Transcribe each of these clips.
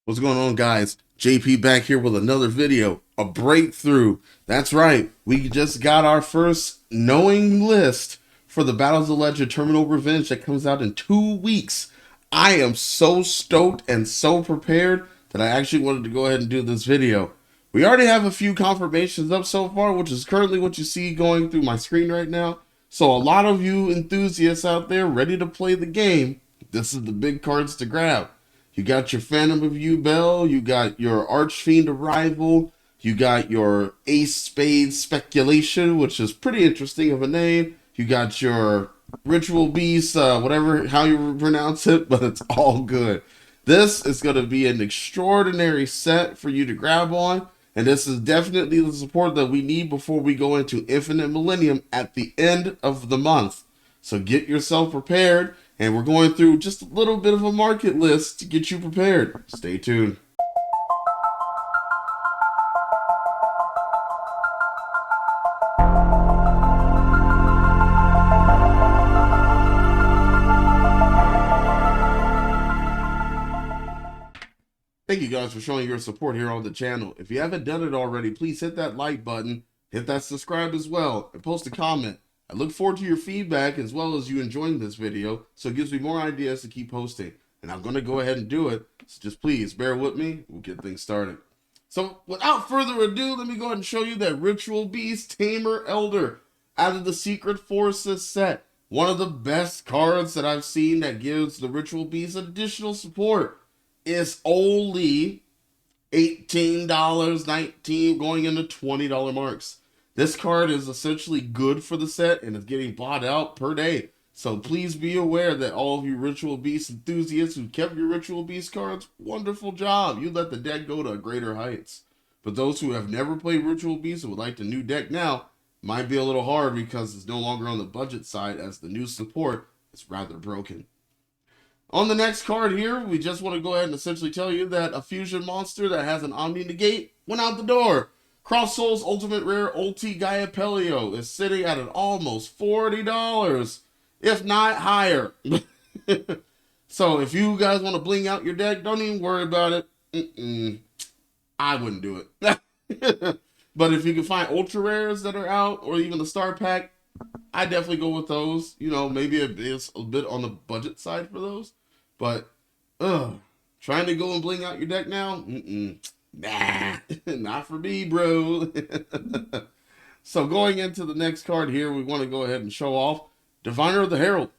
What's going on, guys? JP back here with another video, a breakthrough. That's right, we just got our first knowing list for the Battles of Legend Terminal Revenge that comes out in 2 weeks. I am so stoked and so prepared that I actually wanted to go ahead and do this video. We already have a few confirmations up so far, which is currently what you see going through my screen right now. So a lot of you enthusiasts out there ready to play the game, this is the big cards to grab. You got your Phantom of Yugioh, you got your Archfiend Arrival, you got your Ace Spade Speculation, which is pretty interesting of a name. You got your Ritual Beast, whatever, how you pronounce it, but it's all good. This is going to be an extraordinary set for you to grab on, and this is definitely the support that we need before we go into Infinite Millennium at the end of the month. So get yourself prepared, and we're going through just a little bit of a market list to get you prepared. Stay tuned. Thank you guys for showing your support here on the channel. If you haven't done it already, please hit that like button, hit that subscribe as well, and post a comment. I look forward to your feedback as well as you enjoying this video, so it gives me more ideas to keep posting. And I'm going to go ahead and do it, so just please bear with me. We'll get things started. So without further ado, let me go ahead and show you that Ritual Beast Tamer Elder out of the Secret Forces set. One of the best cards that I've seen that gives the Ritual Beast additional support. Is only $18, $19, going into $20 marks. This card is essentially good for the set and is getting bought out per day. So please be aware that all of you Ritual Beast enthusiasts who kept your Ritual Beast cards, wonderful job. You let the deck go to greater heights. But those who have never played Ritual Beast and would like the new deck now, might be a little hard because it's no longer on the budget side, as the new support is rather broken. On the next card here, we just want to go ahead and essentially tell you that a fusion monster that has an Omni Negate went out the door. Cross Soul's Ultimate Rare Ulti Gaia Pelio is sitting at an almost $40, if not higher. So if you guys want to bling out your deck, don't even worry about it. I wouldn't do it. But if you can find Ultra Rares that are out, or even the Star Pack, I definitely go with those. You know, maybe it's a bit on the budget side for those. But, trying to go and bling out your deck now? Nah, not for me, bro. So going into the next card here, we want to go ahead and show off Diviner of the Herald.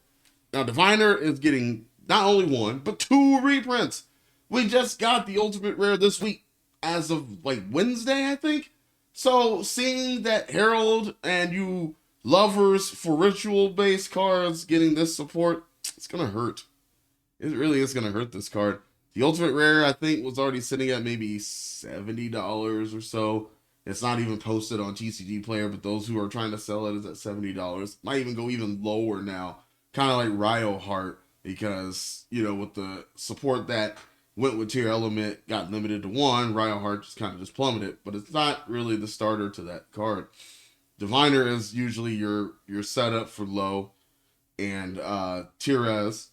Now, Diviner is getting not only one, but 2 reprints. We just got the Ultimate Rare this week, as of, like, Wednesday, I think. So, seeing that Herald and you lovers for ritual-based cards getting this support, it's going to hurt. It really is going to hurt this card. The Ultimate Rare, I think, was already sitting at maybe $70 or so. It's not even posted on TCG Player, but those who are trying to sell it is at $70. Might even go even lower now. Kind of like Ryo Heart, because, you know, with the support that went with Tier Element, got limited to 1, Ryo Heart just plummeted. But it's not really the starter to that card. Diviner is usually your setup for low, and Tires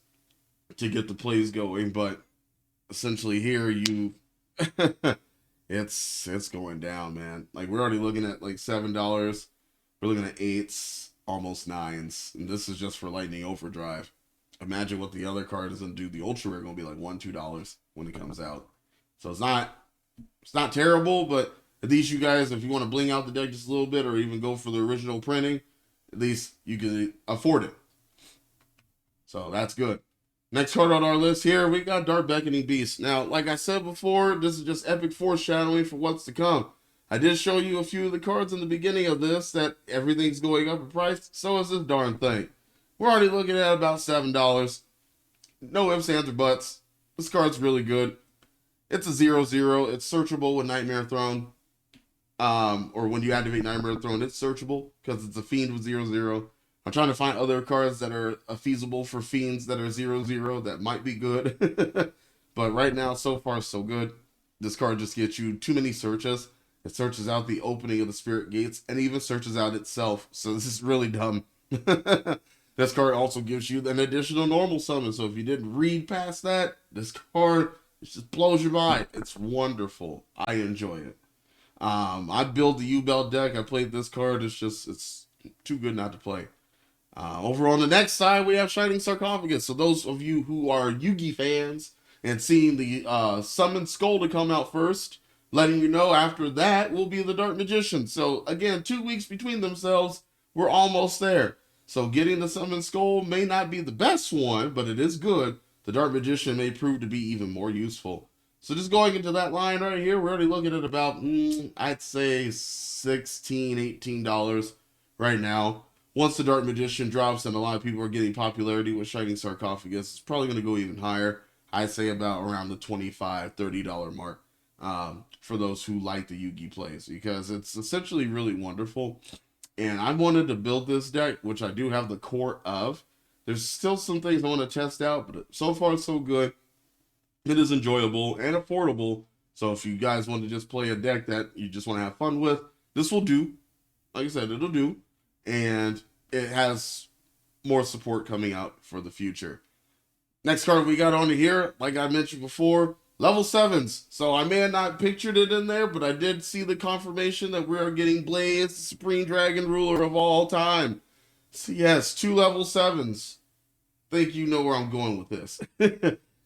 to get the plays going, but essentially here you it's going down, man. Like, we're already looking at like $7. We're looking at 8s, almost 9s, and this is just for Lightning Overdrive. Imagine what the other card is gonna do. The Ultra Rare gonna be like $1, $2 when it comes out. So it's not terrible, but at least you guys, if you want to bling out the deck just a little bit, or even go for the original printing, at least you can afford it. So that's good. Next card on our list here, we got Dark Beckoning Beast. Now, like I said before, this is just epic foreshadowing for what's to come. I did show you a few of the cards in the beginning of this that everything's going up in price. So is this darn thing. We're already looking at about $7. No ifs, ands, or buts. This card's really good. It's a 0/0. It's searchable with Nightmare Throne. Or when you activate Nightmare Throne, it's searchable because it's a Fiend with 0/0. I'm trying to find other cards that are feasible for Fiends that are 0/0 that might be good. But right now, so far, so good. This card just gets you too many searches. It searches out the opening of the Spirit Gates and even searches out itself. So this is really dumb. This card also gives you an additional normal summon. So if you didn't read past that, this card It just blows your mind. It's wonderful. I enjoy it. I built the U-Belt deck. I played this card. It's too good not to play. Over on the next side, we have Shining Sarcophagus. So those of you who are Yugi fans and seeing the Summoned Skull to come out first, letting you know after that will be the Dark Magician. So again, 2 weeks between themselves, we're almost there. So getting the Summoned Skull may not be the best one, but it is good. The Dark Magician may prove to be even more useful. So just going into that line right here, we're already looking at about, I'd say $16, $18 right now. Once the Dark Magician drops and a lot of people are getting popularity with Shining Sarcophagus, it's probably going to go even higher. I'd say about around the $25, $30 mark for those who like the Yugi plays, because it's essentially really wonderful. And I wanted to build this deck, which I do have the core of. There's still some things I want to test out, but so far so good. It is enjoyable and affordable. So if you guys want to just play a deck that you just want to have fun with, this will do. Like I said, it'll do. And it has more support coming out for the future. Next card we got on here, like I mentioned before, level 7s. So I may have not pictured it in there, but I did see the confirmation that we are getting Blaze, the Supreme Dragon Ruler of all time. So yes, 2 level 7s. Think you know where I'm going with this.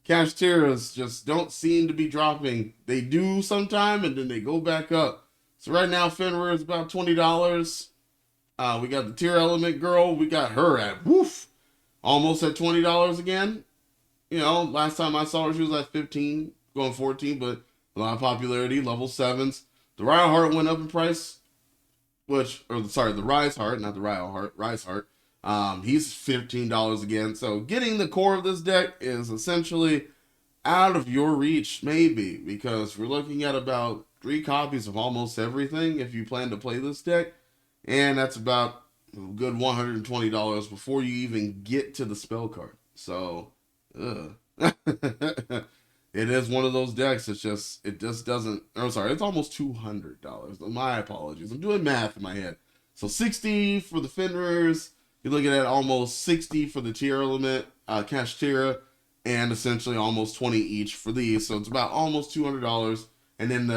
Cash Tiras just don't seem to be dropping. They do sometime, and then they go back up. So right now, Fenrir is about $20. We got the Tier Element Girl. We got her at, almost at $20 again. You know, last time I saw her, she was at 15, going 14, but a lot of popularity, level 7s. The Royal Heart went up in price, the Rise Heart, not the Royal Heart, Rise Heart. He's $15 again. So getting the core of this deck is essentially out of your reach, maybe, because we're looking at about 3 copies of almost everything if you plan to play this deck. And that's about a good $120 before you even get to the spell card. So, it is one of those decks. It just doesn't. I'm sorry, it's almost $200. My apologies. I'm doing math in my head. So 60 for the Fenrirs. You're looking at almost 60 for the Tier Element, Cash Tira, and essentially almost 20 each for these. So it's about almost $200. And then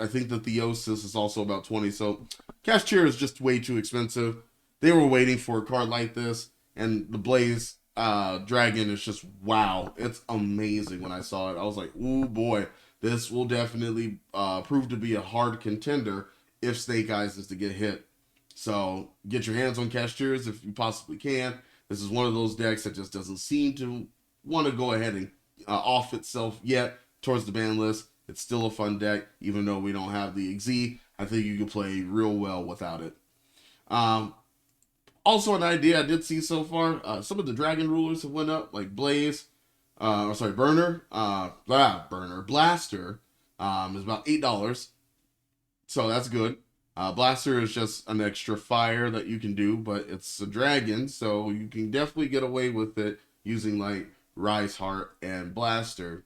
I think the Theosis is also about 20. So Cash Tira is just way too expensive. They were waiting for a card like this, and the Blaze Dragon is just wow. It's amazing. When I saw it, I was like, ooh boy, this will definitely prove to be a hard contender if Snake Eyes is to get hit. So get your hands on Cash Tiras if you possibly can. This is one of those decks that just doesn't seem to want to go ahead and off itself yet towards the ban list. It's still a fun deck, even though we don't have the XZ. I think you can play real well without it. Also, an idea I did see so far, some of the Dragon Rulers have went up, like Blaze, Burner, Blaster is about $8. So that's good. Blaster is just an extra fire that you can do, but it's a dragon, so you can definitely get away with it using like Rise Heart and Blaster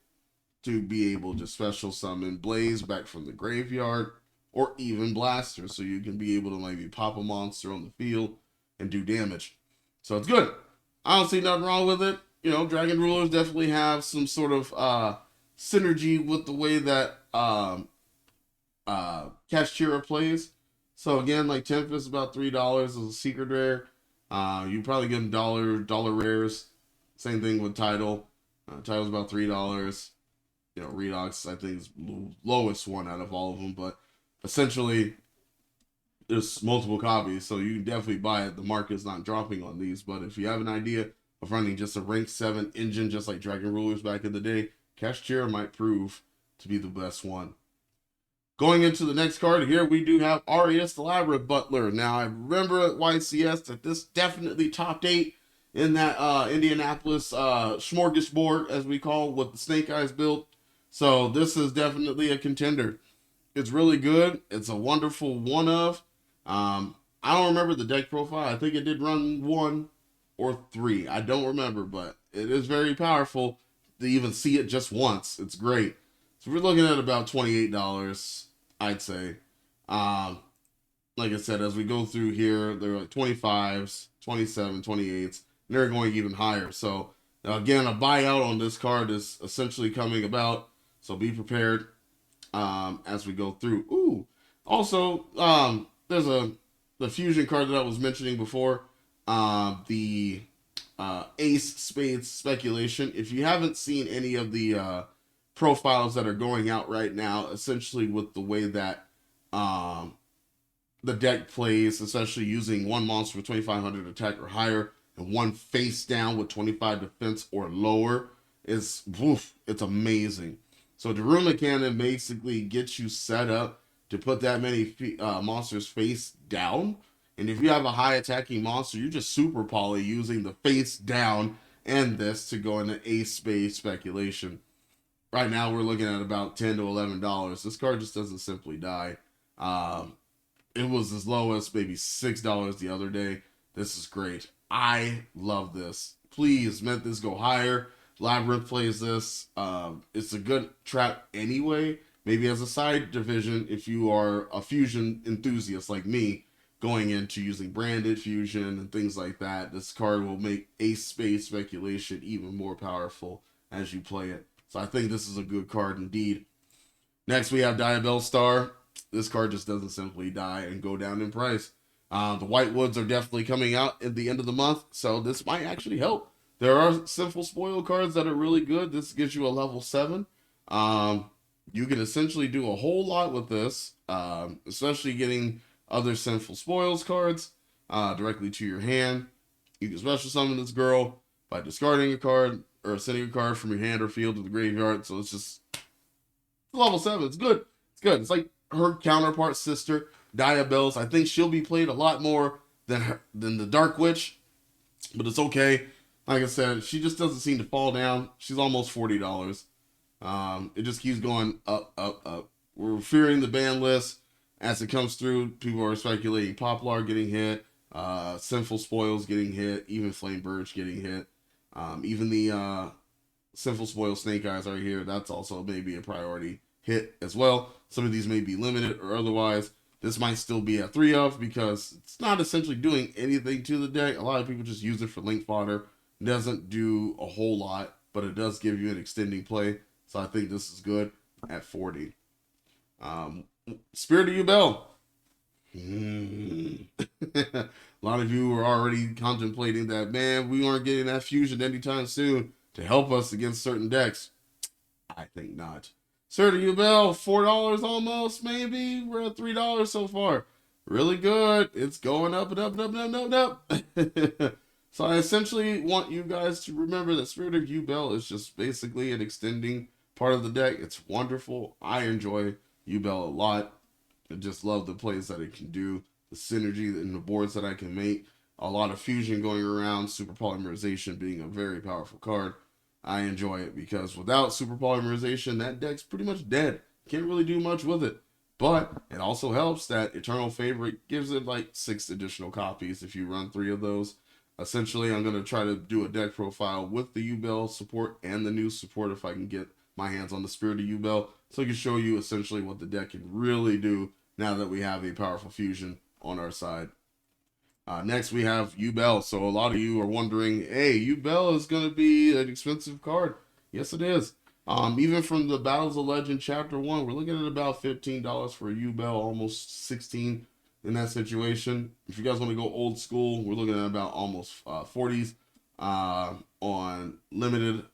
to be able to special summon Blaze back from the graveyard, or even Blaster, so you can be able to maybe pop a monster on the field and do damage. So it's good. I don't see nothing wrong with it. You know, Dragon Rulers definitely have some sort of synergy with the way that Cash Tira plays. So again, like Tempest is about $3 as a secret rare. You probably get dollar rares. Same thing with Tidal. Tidal's about $3. You know, Redox I think is the lowest one out of all of them, but essentially there's multiple copies, so you can definitely buy it. The market's not dropping on these, but if you have an idea of running just a rank 7 engine, just like Dragon Rulers back in the day, Cash Tira might prove to be the best one. Going into the next card here, we do have Arius the Labyrinth Butler. Now, I remember at YCS that this definitely topped 8 in that Indianapolis smorgasbord, as we call what the Snake Eyes built. So this is definitely a contender. It's really good. It's a wonderful one-of. I don't remember the deck profile. I think it did run 1 or 3. I don't remember, but it is very powerful to even see it just once. It's great. So we're looking at about $28, I'd say. Like I said, as we go through here, they're like 25s, 27, 28s, and they're going even higher. So Now, again, a buyout on this card is essentially coming about, so be prepared as we go through. Ooh, also, there's the fusion card that I was mentioning before, the Ace Spades Speculation. If you haven't seen any of the profiles that are going out right now, essentially with the way that the deck plays, especially using one monster with 2,500 attack or higher and one face down with 25 defense or lower, is woof, it's amazing. So the Runa Cannon basically gets you set up to put that many monsters face down. And if you have a high attacking monster, you just super poly using the face down and this to go into Ace Spade Speculation. Right now we're looking at about $10 to $11. This card just doesn't simply die. It was as low as maybe $6 the other day. This is great. I love this. Please let this go higher. Labyrinth plays this. It's a good trap anyway. Maybe as a side division if you are a fusion enthusiast like me, going into using branded fusion and things like that. This card will make Ace Spade Speculation even more powerful as you play it. So I think this is a good card indeed. Next we have Diabell Star. This card just doesn't simply die and go down in price. The White Woods are definitely coming out at the end of the month, so this might actually help. There are Sinful Spoil cards that are really good. This gives you a level 7. You can essentially do a whole lot with this, especially getting other Sinful Spoils cards directly to your hand. You can special summon this girl by discarding a card or sending a card from your hand or field to the graveyard. So it's just level 7. It's good. It's good. It's like her counterpart sister, Diabell's. I think she'll be played a lot more than the Dark Witch, but it's okay. Like I said, she just doesn't seem to fall down. She's almost $40. It just keeps going up, up, up. We're fearing the ban list as it comes through. People are speculating Poplar getting hit, Sinful Spoils getting hit, even Flame Birch getting hit. Even the Sinful Spoil Snake Eyes right here, that's also maybe a priority hit as well. Some of these may be limited or otherwise. This might still be a 3 of because it's not essentially doing anything to the deck. A lot of people just use it for link fodder. It doesn't do a whole lot, but it does give you an extending play. So I think this is good at 40. Spirit of Yubel. A lot of you are already contemplating that, man, we aren't getting that fusion anytime soon to help us against certain decks. I think not. Spirit of Yubel, $4 almost, maybe. We're at $3 so far. Really good. It's going up and up and up and up and up and up. So I essentially want you guys to remember that Spirit of Yubel is just basically an extending part of the deck. It's wonderful. I enjoy Yubel a lot. I just love the plays that it can do, the synergy and the boards that I can make. A lot of fusion going around, super polymerization being a very powerful card. I enjoy it because without super polymerization, that deck's pretty much dead. Can't really do much with it. But it also helps that Eternal Favorite gives it like 6 additional copies if you run 3 of those. Essentially, I'm going to try to do a deck profile with the Yubel support and the new support if I can get my hands on the Spirit of Yubel, so I can show you essentially what the deck can really do now that we have a powerful fusion on our side. Next, we have Yubel. So a lot of you are wondering, hey, Yubel is going to be an expensive card. Yes, it is. Even from the Battles of Legend Chapter 1, we're looking at about $15 for a Yubel, almost $16 in that situation. If you guys want to go old school, we're looking at about almost 40s on limited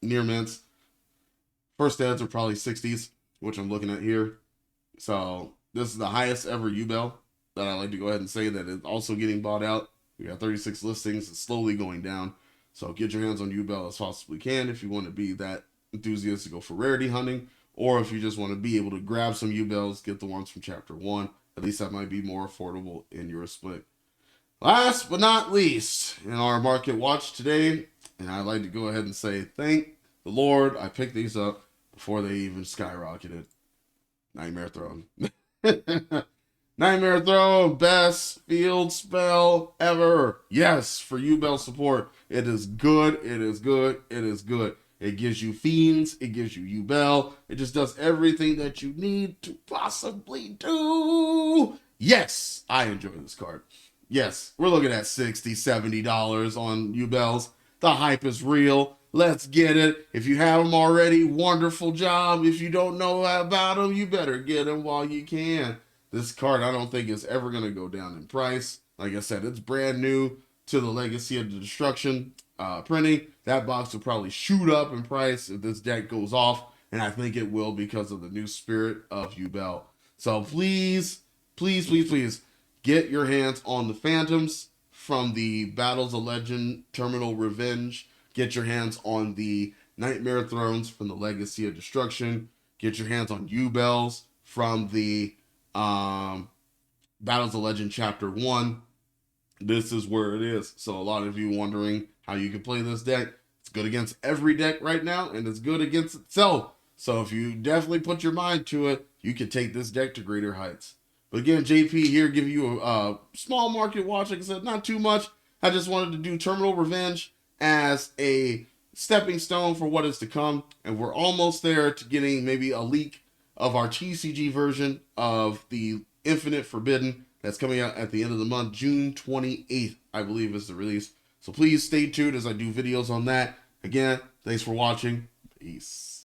near mints. First ads are probably 60s, which I'm looking at here. So this is the highest ever Yubel that I like to go ahead and say that is also getting bought out. We got 36 listings. It's slowly going down. So get your hands on Yubel as possibly can if you want to be that enthusiast to go for rarity hunting, or if you just want to be able to grab some Yubels, get the ones from Chapter 1. At least that might be more affordable in your split. Last but not least, in our market watch today, and I'd like to go ahead and say thank the Lord I picked these up before they even skyrocketed. Nightmare Throne. Nightmare Throne, best field spell ever. Yes, for Yubel support. It is good, it is good, it is good. It gives you Fiends, it gives you Yubel. It just does everything that you need to possibly do. Yes, I enjoy this card. Yes, we're looking at $60, $70 on Yubels. The hype is real. Let's get it. If you have them already, wonderful job. If you don't know about them, you better get them while you can. This card, I don't think is ever going to go down in price. Like I said, it's brand new to the Legacy of the Destruction printing. That box will probably shoot up in price if this deck goes off, and I think it will because of the new spirit of Yugioh. So please, please, please, please get your hands on the Phantoms from the Battles of Legend Terminal Revenge. Get your hands on the Nightmare Thrones from the Legacy of Destruction. Get your hands on U-Bells from the Battles of Legend Chapter 1. This is where it is. So a lot of you wondering how you can play this deck. It's good against every deck right now, and it's good against itself. So if you definitely put your mind to it, you can take this deck to greater heights. But again, JP here giving you a small market watch. Like I said, not too much. I just wanted to do Terminal Revenge as a stepping stone for what is to come. And we're almost there to getting maybe a leak of our TCG version of the Infinite Forbidden. That's coming out at the end of the month. June 28th, I believe, is the release. So please stay tuned as I do videos on that. Again, thanks for watching. Peace.